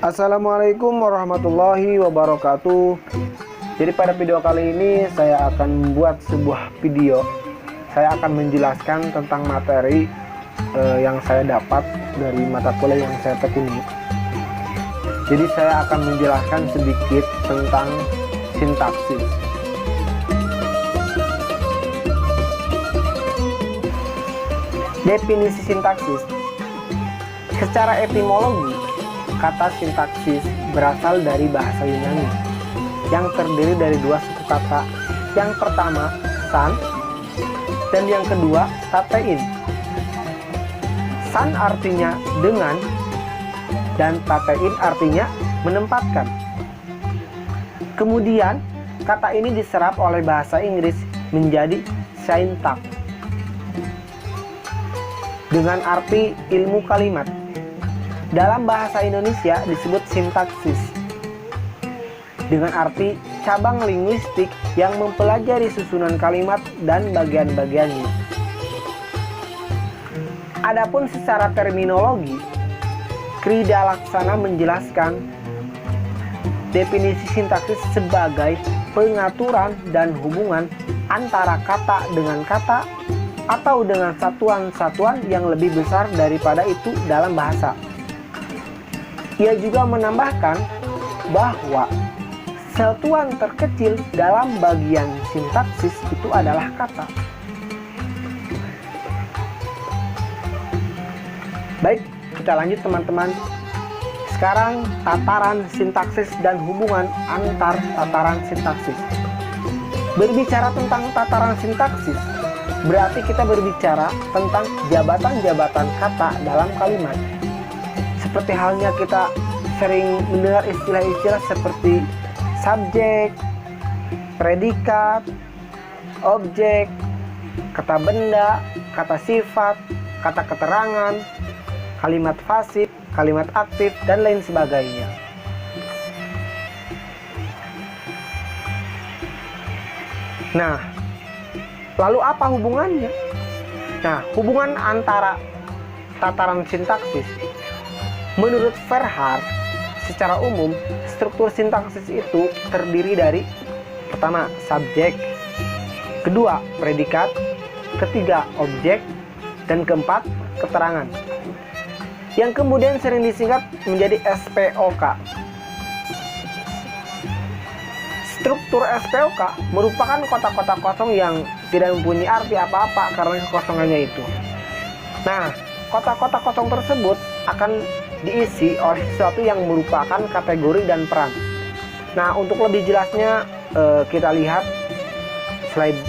Assalamualaikum warahmatullahi wabarakatuh. Jadi pada video kali ini saya akan membuat sebuah video. Saya akan menjelaskan tentang materi yang saya dapat dari mata kuliah yang saya tekuni. Jadi saya akan menjelaskan sedikit tentang sintaksis. Definisi sintaksis. Secara etimologi, kata sintaksis berasal dari bahasa Yunani yang terdiri dari dua suku kata. Yang pertama san dan yang kedua tatein. San artinya dengan dan tatein artinya menempatkan. Kemudian kata ini diserap oleh bahasa Inggris menjadi syntax dengan arti ilmu kalimat. Dalam bahasa Indonesia disebut sintaksis dengan arti cabang linguistik yang mempelajari susunan kalimat dan bagian-bagiannya. Adapun secara terminologi, Krida Laksana menjelaskan definisi sintaksis sebagai pengaturan dan hubungan antara kata dengan kata atau dengan satuan-satuan yang lebih besar daripada itu dalam bahasa. Ia juga menambahkan bahwa satuan terkecil dalam bagian sintaksis itu adalah kata. Baik, kita lanjut teman-teman. Sekarang tataran sintaksis dan hubungan antar tataran sintaksis. Berbicara tentang tataran sintaksis, berarti kita berbicara tentang jabatan-jabatan kata dalam kalimat. Seperti halnya kita sering mendengar istilah-istilah seperti subjek, predikat, objek, kata benda, kata sifat, kata keterangan, kalimat pasif, kalimat aktif, dan lain sebagainya. Nah, lalu apa hubungannya? Nah, hubungan antara tataran sintaksis. Menurut Verhaar, secara umum struktur sintaksis itu terdiri dari pertama subjek, kedua predikat, ketiga objek, dan keempat keterangan, yang kemudian sering disingkat menjadi SPOK. Struktur SPOK merupakan kotak-kotak kosong yang tidak mempunyai arti apa-apa karena kekosongannya itu. Nah, kotak-kotak kosong tersebut akan diisi oleh sesuatu yang merupakan kategori dan peran. Nah, untuk lebih jelasnya kita lihat slide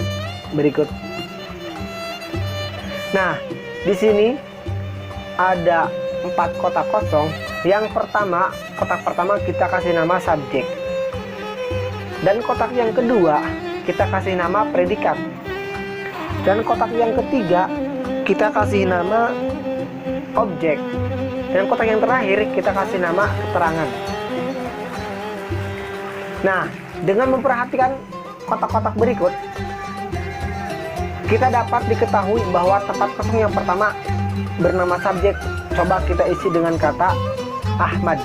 berikut. Nah, di sini ada 4 kotak kosong. Yang pertama, kotak pertama kita kasih nama subjek. Dan kotak yang kedua kita kasih nama predikat. Dan kotak yang ketiga kita kasih nama objek. Dan kotak yang terakhir kita kasih nama keterangan. Nah, dengan memperhatikan kotak-kotak berikut, kita dapat diketahui bahwa tempat kosong yang pertama bernama subjek. Coba kita isi dengan kata Ahmad.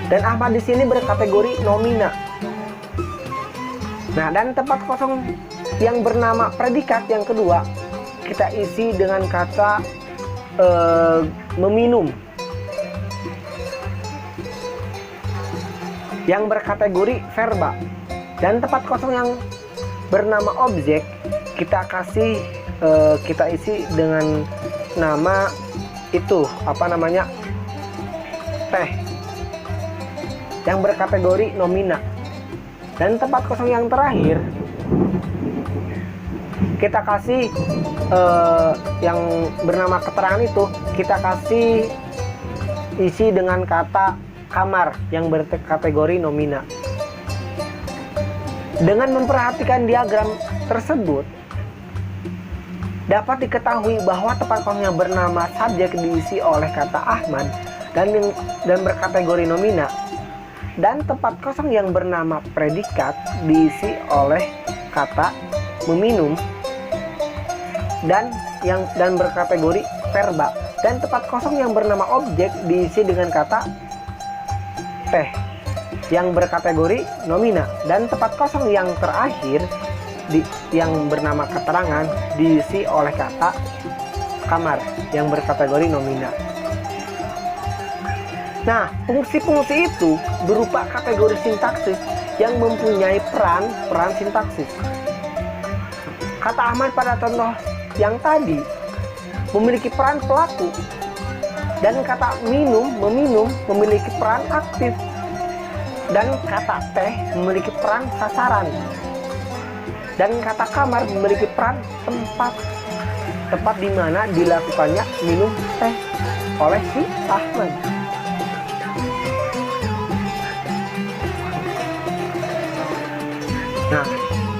Dan Ahmad di sini berkategori nomina. Nah, dan tempat kosong yang bernama predikat yang kedua kita isi dengan kata meminum yang berkategori verba. Dan tempat kosong yang bernama objek kita kasih kita isi dengan nama itu teh yang berkategori nomina. Dan tempat kosong yang terakhir kita kasih yang bernama keterangan itu kita kasih isi dengan kata kamar yang berkategori nomina. Dengan memperhatikan diagram tersebut dapat diketahui bahwa tempat kosong yang bernama subjek diisi oleh kata Ahmad dan berkategori nomina, dan tempat kosong yang bernama predikat diisi oleh kata meminum dan berkategori verba. dan tempat kosong yang bernama objek diisi dengan kata teh yang berkategori nomina, dan tempat kosong yang terakhir yang bernama keterangan diisi oleh kata kamar yang berkategori nomina. Nah, fungsi-fungsi itu berupa kategori sintaksis yang mempunyai peran sintaksis. Kata Ahmad pada contoh yang tadi memiliki peran pelaku, dan kata meminum memiliki peran aktif, dan kata teh memiliki peran sasaran, dan kata kamar memiliki peran tempat di mana dilakukannya minum teh oleh si Ahmad. Nah,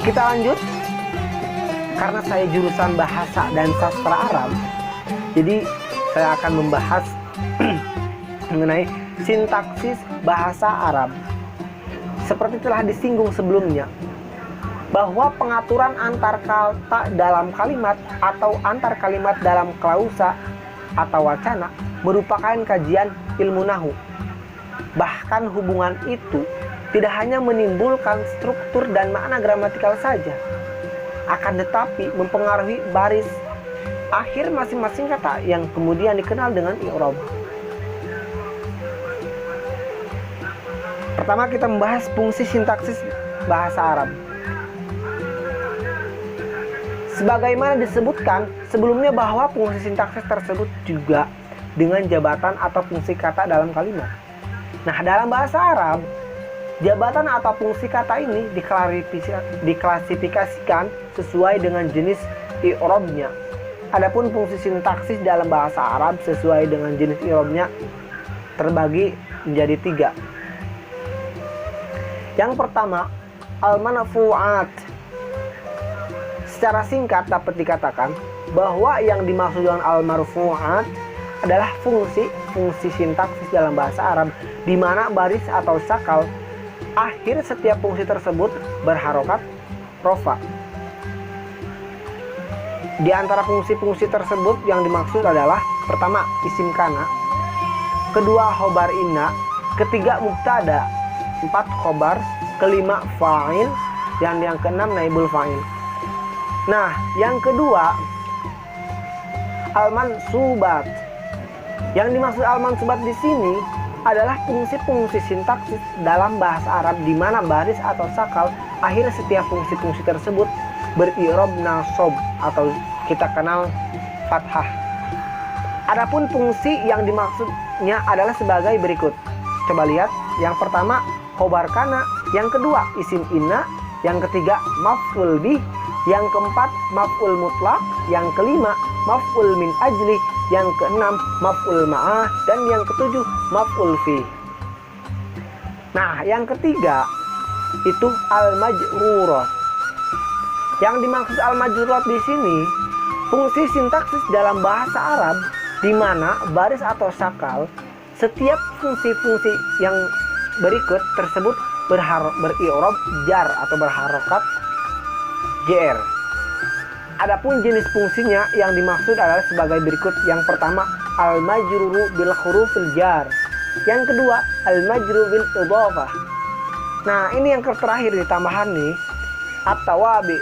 kita lanjut. Karena saya jurusan bahasa dan sastra Arab, jadi saya akan membahas mengenai sintaksis bahasa Arab. Seperti telah disinggung sebelumnya, bahwa pengaturan antar kata dalam kalimat atau antar kalimat dalam klausa atau wacana merupakan kajian ilmu nahu. Bahkan hubungan itu tidak hanya menimbulkan struktur dan makna gramatikal saja, akan tetapi mempengaruhi baris akhir masing-masing kata yang kemudian dikenal dengan i'rab. Pertama, kita membahas fungsi sintaksis bahasa Arab. Sebagaimana disebutkan sebelumnya bahwa fungsi sintaksis tersebut juga dengan jabatan atau fungsi kata dalam kalimat. Nah, dalam bahasa Arab, jabatan atau fungsi kata ini diklasifikasikan sesuai dengan jenis i'rabnya. Adapun fungsi sintaksis dalam bahasa Arab sesuai dengan jenis i'rabnya terbagi menjadi 3. Yang pertama, al-manfu'at. Secara singkat dapat dikatakan bahwa yang dimaksud dengan al-marfu'at adalah fungsi sintaksis dalam bahasa Arab di mana baris atau sakal akhir setiap fungsi tersebut berharokat rofa. Di antara fungsi-fungsi tersebut yang dimaksud adalah: pertama, isim kana, kedua, khobar inna, ketiga, mubtada, 4, khobar, kelima, fa'il, dan yang keenam, naibul fa'il. Nah, yang kedua, al-mansubat. Yang dimaksud al-mansubat di sini adalah fungsi-fungsi sintaksis dalam bahasa Arab di mana baris atau sakal akhir setiap fungsi-fungsi tersebut beri'rab nasab atau kita kenal fathah. Adapun fungsi yang dimaksudnya adalah sebagai berikut. Coba lihat. Yang pertama, khobar kana, yang kedua, isim inna, yang ketiga, maf'ul bih, yang keempat, maf'ul mutlak, yang kelima, maf'ul min ajli, yang keenam, maf'ul ma'ah, dan yang ketujuh, maf'ul fi. Nah, yang ketiga itu al-majrurat. Yang dimaksud al-majrurat di sini fungsi sintaksis dalam bahasa Arab di mana baris atau sakal setiap fungsi-fungsi yang berikut tersebut beri'rab jar atau berharokat jr. Adapun jenis fungsinya yang dimaksud adalah sebagai berikut. Yang pertama, al-majruru bil hurufil jar. Yang kedua, al-majruru bil idhafah. Nah, ini yang terakhir ditambahan nih, at-tawabi.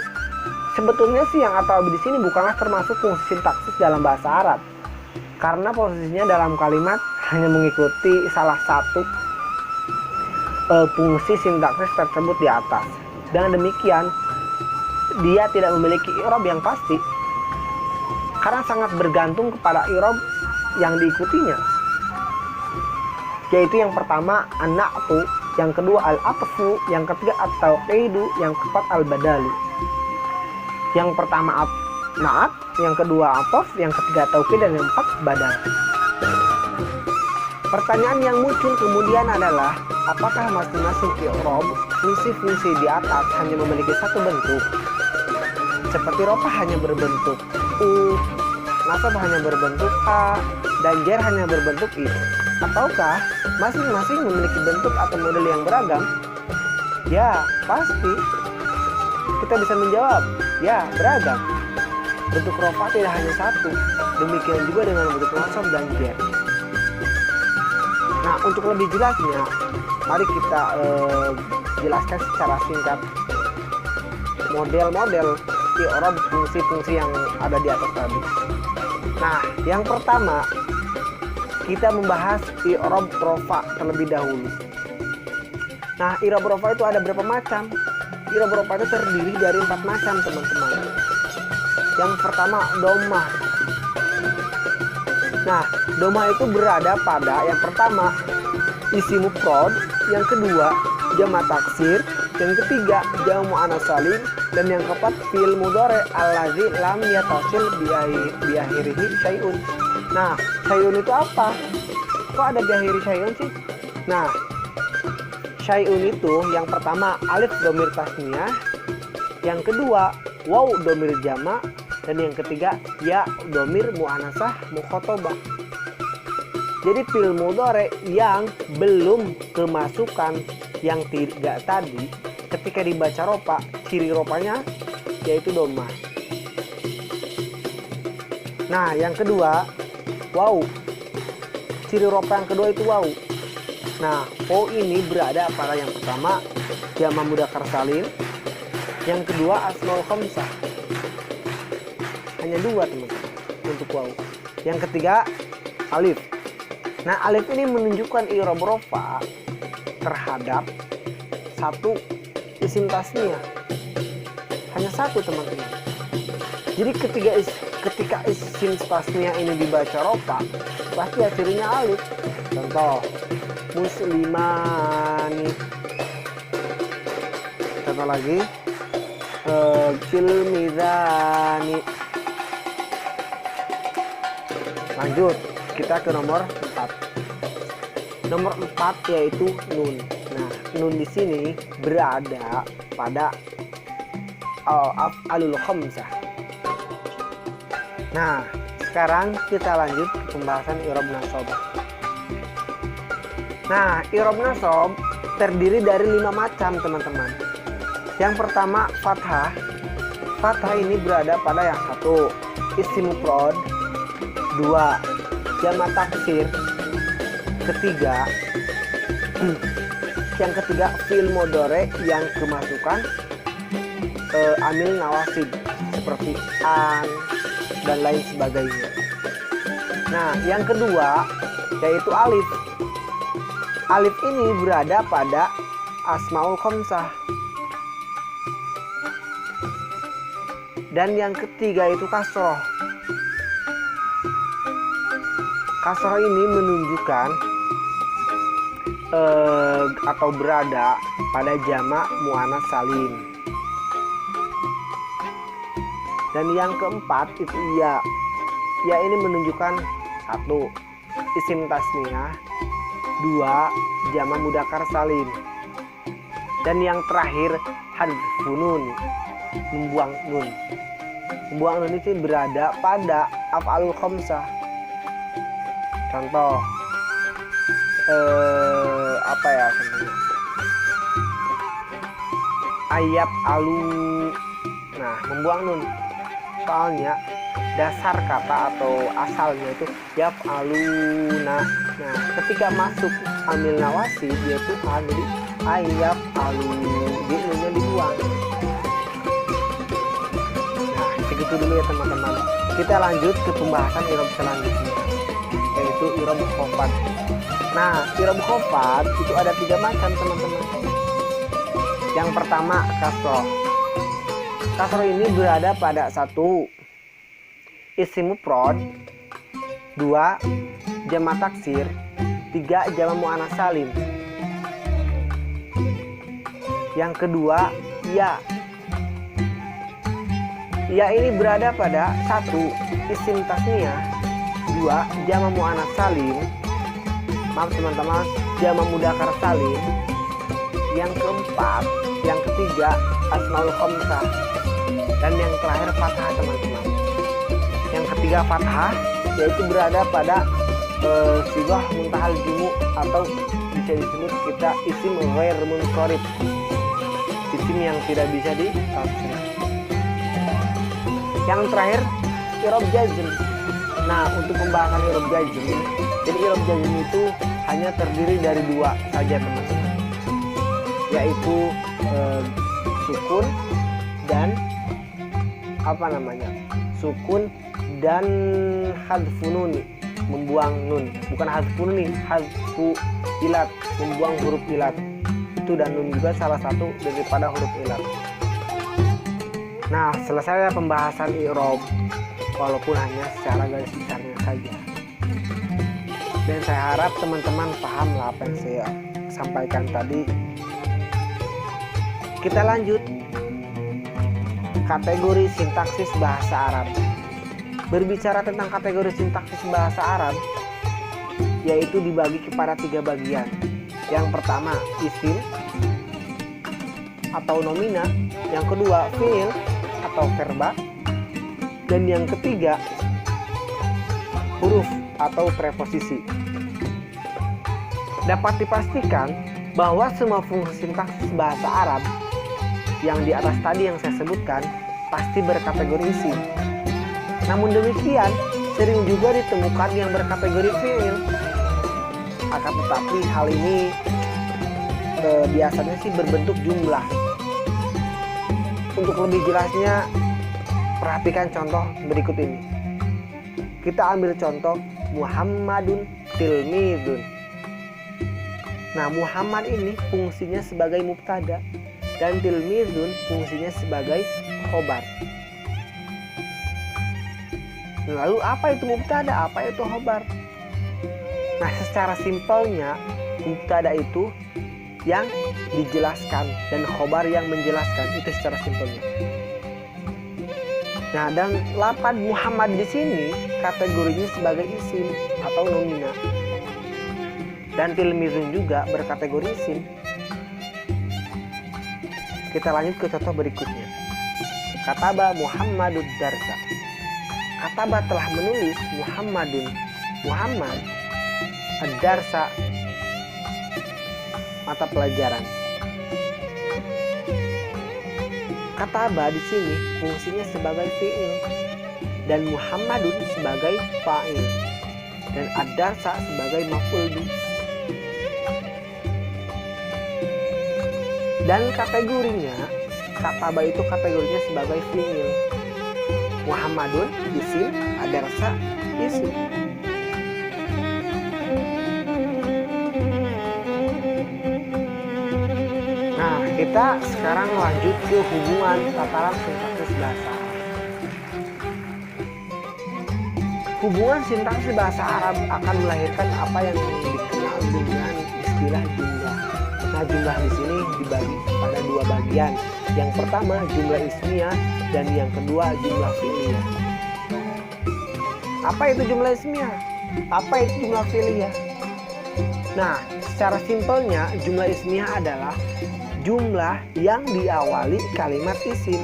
Sebetulnya sih yang at-tawabi di sini bukanlah termasuk fungsi sintaksis dalam bahasa Arab, karena posisinya dalam kalimat hanya mengikuti salah satu fungsi sintaksis tersebut di atas. Dengan demikian, dia tidak memiliki i'rab yang pasti karena sangat bergantung kepada i'rab yang diikutinya, yaitu yang pertama an-na'tu, yang kedua al-atfu, yang ketiga at-tauqidu, yang keempat al-badalu. Yang pertama na'at, yang kedua ataf, yang ketiga tauqid, dan yang keempat badal. Pertanyaan yang muncul kemudian adalah apakah masing-masing i'rab fungsi-fungsi di atas hanya memiliki satu bentuk, seperti rofa hanya berbentuk u, nasab hanya berbentuk a, dan jar hanya berbentuk i, ataukah masing-masing memiliki bentuk atau model yang beragam? Ya, pasti kita bisa menjawab ya, beragam. bentuk rofa tidak hanya satu, demikian juga dengan bentuk nasab dan jar. Nah, untuk lebih jelasnya, mari kita jelaskan secara singkat model-model i'rab fungsi-fungsi yang ada di atas tadi. Nah, yang pertama kita membahas i'rab rofa terlebih dahulu. Nah, i'rab rofa itu ada berapa macam? I'rab rofa itu terdiri dari 4 macam, teman-teman. Yang pertama, dhammah. Nah, dhammah itu berada pada yang pertama isim mufrad, yang kedua jamak taksir, yang ketiga jamak muannats salim, dan yang keempat fi'il mudhari allazi lam yatasil bi akhirihi syai'un. Nah, syai'un itu apa? Kok ada di akhiri syai'un sih? Nah, syai'un itu yang pertama alif dhamir tasniyah, yang kedua waw dhamir jamak, dan yang ketiga ya dhamir muannasah mukhatabah. Jadi fi'il mudhari yang belum kemasukan yang tidak tadi, ketika dibaca rofa, ciri rofanya yaitu dhammah. Nah, yang kedua waw. Ciri rofa yang kedua itu waw. Nah, waw ini berada pada yang pertama jamak mudzakkar salim, yang kedua asmaul khamsah. Hanya 2, teman-teman, untuk waw. Yang ketiga alif. Nah, alif ini menunjukkan i'rab rofa terhadap satu isim tasniyah. Hanya satu, teman-teman. Jadi ketika isim tasniyah ini dibaca rofa, pasti cirinya alif. Contoh, muslimani. Contoh lagi, filmizani. Lanjut, kita ke nomor 4. Nomor 4 yaitu nun. Nah, nun di sini berada pada af'alul khamsah. Nah, sekarang kita lanjut ke pembahasan i'rab nasab. Nah, i'rab nasab terdiri dari 5 macam, teman-teman. Yang pertama fathah. Fathah ini berada pada yang satu isim mufrad, 2 jamak taksir, ketiga yang ketiga fi'il mudhari yang kemasukan amil nawasib seperti an dan lain sebagainya. Nah, yang kedua yaitu alif. Alif ini berada pada asmaul khamsah. Dan yang ketiga itu kasroh. Kasroh ini menunjukkan atau berada pada jamak muannats salim. Dan yang keempat itu ya. Ya ini menunjukkan 1 isim tasniyah, 2 jamak mudzakkar salim. Dan yang terakhir hadfun nun, membuang nun. Membuang nun itu berada pada af'alul khamsah. Contoh apa ya contohnya? Ayat alu. Nah, membuang nun. Soalnya dasar kata atau asalnya itu yap aluna. Nah, ketika masuk amil nawasi dia itu jadi ayat alu. Dia nunnya dibuang. Nah, segitu dulu ya, teman-teman. Kita lanjut ke pembahasan i'rab selanjutnya, yaitu i'rab khafad. Nah, i'rab khafad itu ada 3 macam, teman-teman. Yang pertama kasroh. Kasroh ini berada pada 1 isim mufrad, 2 jamak taksir, 3 jamak muannats salim. Yang kedua ya. Ya ini berada pada 1 isim tasniyah, 2 jamak muannats salim. Maaf teman-teman, jamak mudzakkar salim. Yang keempat, yang ketiga asmaul khamsah. Dan yang terakhir fathah, teman-teman. Yang ketiga fathah yaitu berada pada sighah muntahal jumu atau bisa disebut kita isim ghair munsharif. Isim yang tidak bisa ditafsir. Yang terakhir i'rab jazm. Nah, untuk pembahasan i'rab jazm, jadi i'rab jazm itu hanya terdiri dari dua saja teman-teman, yaitu sukun dan sukun dan hadfu nun, membuang nun. Bukan hadfu nun, hadfu ilat, membuang huruf ilat. Itu dan nun juga salah satu daripada huruf ilat. Nah, selesai pembahasan i'rab, walaupun hanya secara garis besarnya saja. Dan saya harap teman-teman paham lah apa yang saya sampaikan tadi. Kita lanjut kategori sintaksis bahasa Arab. Berbicara tentang kategori sintaksis bahasa Arab, yaitu dibagi kepada 3 bagian. Yang pertama isim atau nomina, yang kedua fiil atau verba, dan yang ketiga huruf atau preposisi. Dapat dipastikan bahwa semua fungsi sintaksis bahasa Arab yang di atas tadi yang saya sebutkan pasti berkategori isim. Namun demikian, sering juga ditemukan yang berkategori fiil. Akan tetapi hal ini biasanya sih berbentuk jumlah. Untuk lebih jelasnya, perhatikan contoh berikut ini. Kita ambil contoh Muhammadun tilmidun. Nah, Muhammad ini fungsinya sebagai mubtada dan tilmidun fungsinya sebagai khobar. Lalu apa itu mubtada, apa itu khobar? Nah, secara simpelnya mubtada itu yang dijelaskan dan khobar yang menjelaskan, itu secara simpelnya. Nah, dan lafaz Muhammad di sini kategorinya sebagai isim atau nomina. Dan tilmizun juga berkategori isim. Kita lanjut ke contoh berikutnya. Kataba Muhammadud darsa. Kataba telah menulis Muhammad ad-darsa, mata pelajaran. Kataba di sini fungsinya sebagai fiil dan Muhammadun sebagai fa'il dan ad-darsa sebagai maf'ul bih. Dan kategorinya, kataba itu kategorinya sebagai fiil, Muhammadun isim, ad-darsa isim. Nah, kita sekarang lanjut ke hubungan tataran sintaksis bahasa Arab. Hubungan sintaksis bahasa Arab akan melahirkan apa yang dikenal dengan istilah jumlah. Nah, jumlah di sini dibagi pada 2 bagian. Yang pertama jumlah ismiyah dan yang kedua jumlah fi'liyah. Apa itu jumlah ismiyah? Apa itu jumlah fi'liyah? Nah, secara simpelnya jumlah ismiyah adalah jumlah yang diawali kalimat isim.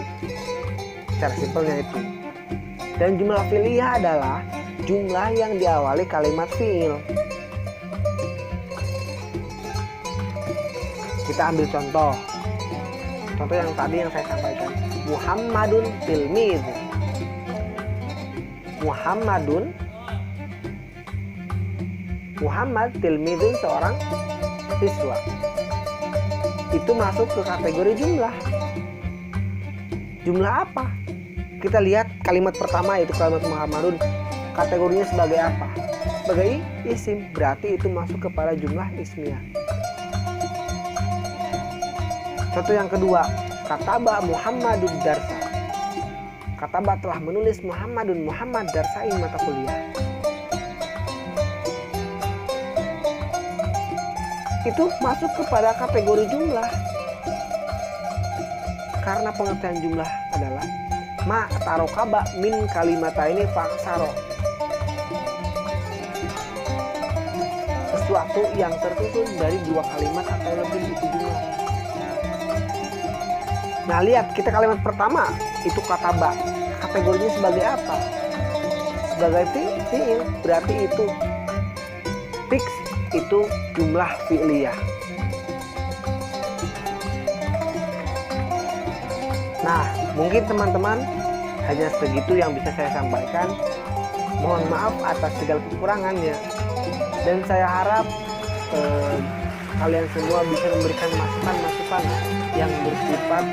Secara simpelnya itu. Dan jumlah fi'liyah adalah jumlah yang diawali kalimat fi'il. Kita ambil contoh yang tadi yang saya sampaikan. Muhammadun tilmid. Muhammad tilmidun seorang siswa. Itu masuk ke kategori jumlah. Jumlah apa? Kita lihat kalimat pertama, itu kalimat Muhammadun. Kategorinya sebagai apa? Sebagai isim. Berarti itu masuk kepada jumlah ismiyah. Contoh yang kedua, kataba Muhammadud darsa. Kataba telah menulis Muhammad darsain mata kuliah. Itu masuk kepada kategori jumlah. Karena pengertian jumlah adalah ma tarokaba min kalimataini faksaro. Sesuatu yang tersusun dari 2 kalimat atau lebih, itu jumlah. Nah, lihat kita kalimat pertama itu kataba. Kategorinya sebagai apa? Sebagai fi'il. Berarti itu fix, itu jumlah fi'liyah. Nah, mungkin teman-teman Hanya segitu yang bisa saya sampaikan. Mohon maaf atas segala kekurangannya, dan saya harap kalian semua bisa memberikan masukan-masukan yang bersifat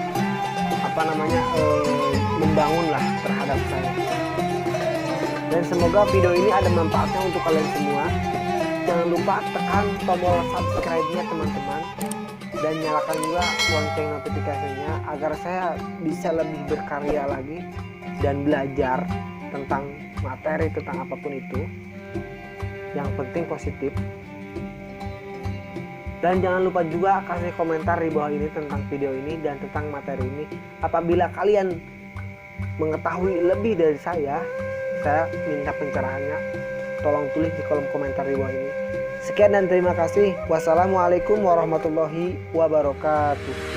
membangun lah terhadap saya. Dan semoga video ini ada manfaatnya untuk kalian semua. Jangan lupa tekan tombol subscribe-nya teman-teman, dan nyalakan juga lonceng notifikasinya agar saya bisa lebih berkarya lagi dan belajar tentang materi, tentang apapun itu. Yang penting positif. Dan jangan lupa juga kasih komentar di bawah ini tentang video ini dan tentang materi ini. Apabila kalian mengetahui lebih dari saya minta pencerahannya, tolong tulis di kolom komentar di bawah ini. Sekian dan terima kasih. Wassalamualaikum warahmatullahi wabarakatuh.